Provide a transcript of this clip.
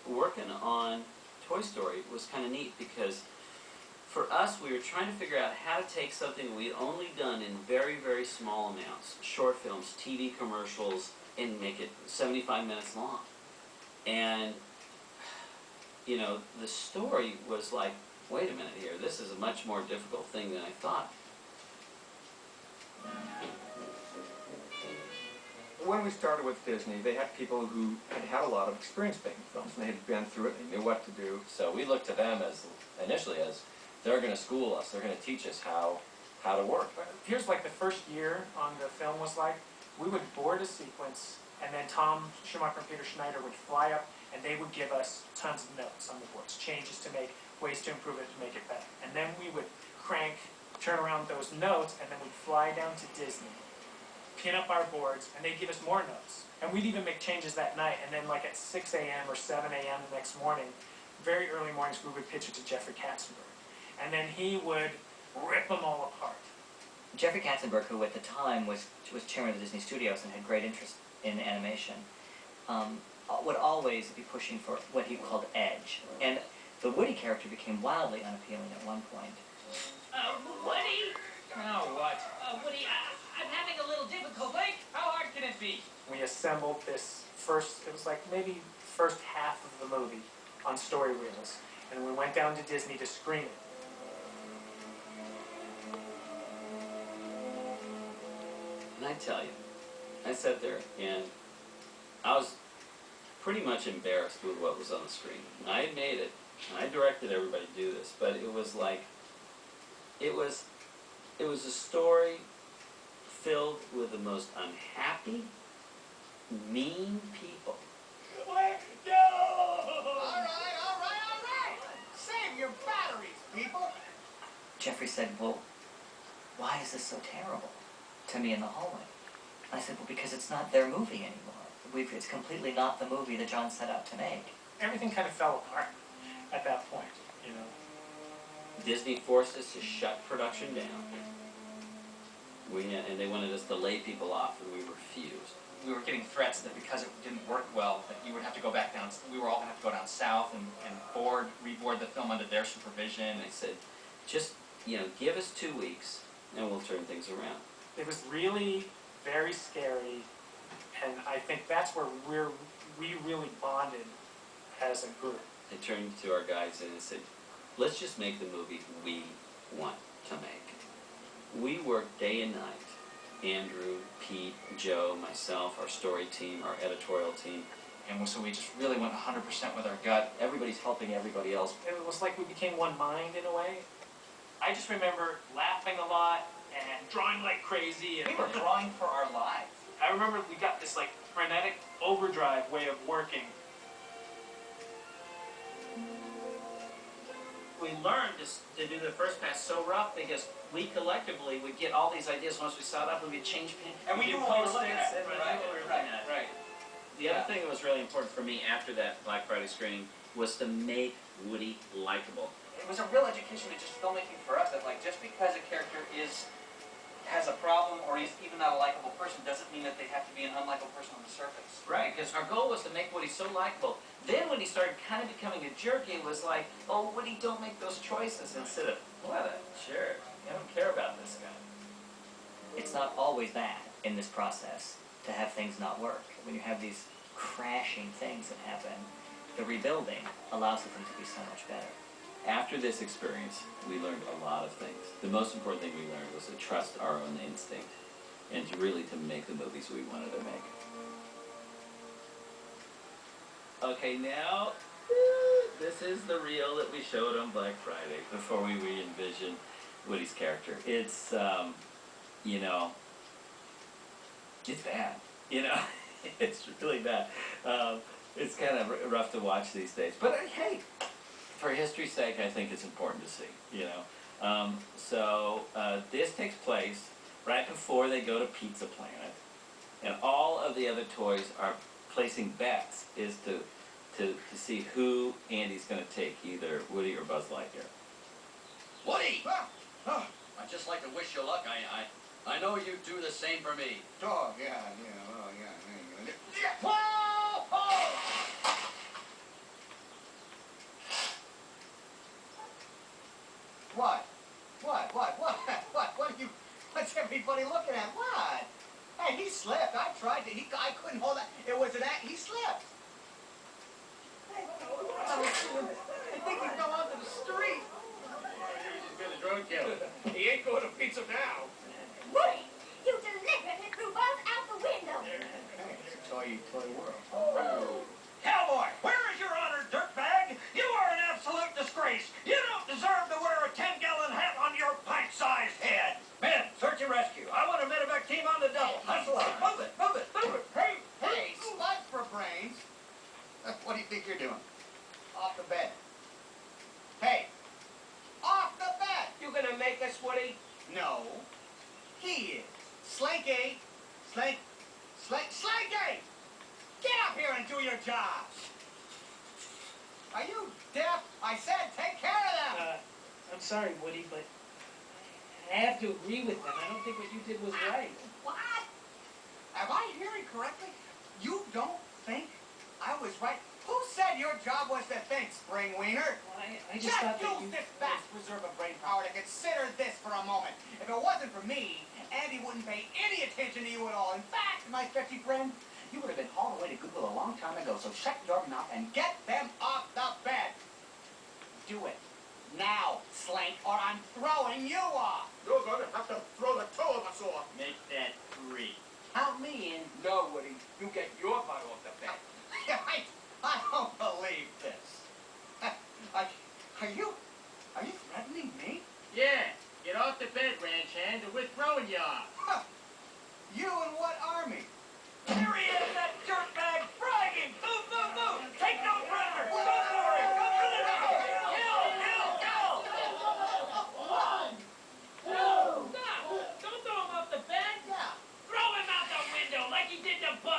working on Toy Story was kind of neat because for us, we were trying to figure out how to take something we'd only done in very, very small amounts, short films, TV commercials, and make it 75 minutes long. And, you know, the story was like, wait a minute here, this is a much more difficult thing than I thought. When we started with Disney, they had people who had had a lot of experience making films, and they had been through it, they knew what to do. So we looked to them as, initially, as they're going to school us, they're going to teach us how to work. Here's like the first year on the film was like, we would board a sequence, and then Tom Schumacher and Peter Schneider would fly up, and they would give us tons of notes on the boards, changes to make, ways to improve it, to make it better. And then we would turn around those notes, and then we'd fly down to Disney, pin up our boards, and they'd give us more notes. And we'd even make changes that night, and then like at 6 a.m. or 7 a.m. the next morning, very early mornings, we would pitch it to Jeffrey Katzenberg. And then he would rip them all apart. Jeffrey Katzenberg, who at the time was chairman of the Disney Studios and had great interest in animation, would always be pushing for what he called edge. And the Woody character became wildly unappealing at one point. Woody? Now what? Woody, I'm having a little difficulty. How hard can it be? We assembled this it was like maybe first half of the movie on story reels. And we went down to Disney to screen it. And I tell you, I sat there and I was pretty much embarrassed with what was on the screen. And I had made it, and I directed everybody to do this, but it was like, it was a story filled with the most unhappy, mean people. Let go! All right. Save your batteries, people. Jeffrey said, well, why is this so terrible? To me in the hallway. I said, well, because it's not their movie anymore. It's completely not the movie that John set out to make. Everything kind of fell apart at that point, you know. Disney forced us to shut production down. And they wanted us to lay people off, and we refused. We were getting threats that because it didn't work well, that you would have to go back down. We were all going to have to go down south and reboard the film under their supervision. And I said, just, give us 2 weeks, and we'll turn things around. It was really very scary, and I think that's where we really bonded as a group. I turned to our guys and said, let's just make the movie we want to make. We worked day and night. Andrew, Pete, Joe, myself, our story team, our editorial team. And so we just really went 100% with our gut. Everybody's helping everybody else. It was like we became one mind in a way. I just remember laughing a lot and drawing like crazy. And we were drawing for our lives. I remember we got this like frenetic overdrive way of working. We learned to do the first pass so rough because we collectively would get all these ideas once we saw it up, and we'd change paint. And we knew what we were looking at. Right. The other thing that was really important for me after that Black Friday screening was to make Woody likable. It was a real education to just filmmaking for us, that like just because a character has a problem or he's even not a likable person doesn't mean that they have to be an unlikable person on the surface. Right, because our goal was to make Woody so likable. Then when he started kind of becoming a jerk, it was like, oh, Woody, don't make those choices, instead of, what a jerk. I don't care about this guy. It's not always bad in this process to have things not work. When you have these crashing things that happen, the rebuilding allows the thing to be so much better. After this experience, we learned a lot of things. The most important thing we learned was to trust our own instinct and to really make the movies we wanted to make. Okay, now, this is the reel that we showed on Black Friday before we re-envisioned Woody's character. It's, it's bad. It's really bad. It's kind of rough to watch these days. But hey, for history's sake, I think it's important to see, So this takes place right before they go to Pizza Planet. And all of the other toys are placing bets is to see who Andy's going to take, either Woody or Buzz Lightyear. Woody! I'd just like to wish you luck. I know you do the same for me. Oh, yeah. tried to. I couldn't hold that. It was an act. He slipped. I think he fell onto the street. He's been a drug dealer. He ain't going to pizza now. Woody, you deliberately threw Buzz out the window. Hey, it's a toy world. Cowboy, where is your honor, dirtbag? You are an absolute disgrace. You don't deserve to wear a 10-gallon hat on your pint-sized head. Men, search and rescue. I want a medevac team on the double. Hustle up. Move it, move it, move it. Hey, Hey, Spud for brains. What do you think you're doing? Off the bed. Hey, off the bed. You gonna make us, Woody? No, he is. Slinky. Slinky! Get up here and do your job. Are you deaf? I said take care of them. I'm sorry, Woody, but I have to agree with them. I don't think what you did was right. What? Am I hearing correctly? You don't think I was right? Who said your job was to think, Spring Wiener? Well, I just thought that use you... this vast reserve of brain power to consider this for a moment. If it wasn't for me, Andy wouldn't pay any attention to you at all. In fact, my sketchy friend, you would have been hauled away to Google a long time ago, so shut your mouth and get them off the bed. Do it. Now, Slink, or I'm throwing you off. you're going to have to throw the two of us off. Make that 3. Count me in. No, Woody. You get your butt off the bed. I don't believe this. Are you threatening me? Yeah. Get off the bed, ranch hand, or we're throwing you off. Huh. You and what army? Here he is, that dirtbag, bragging. Move, move, move. Take no prisoners. Go for it. Go for the door. Kill. One, two. No! Don't throw him off the bed! Yeah. Throw him out the window like he did to Buzz!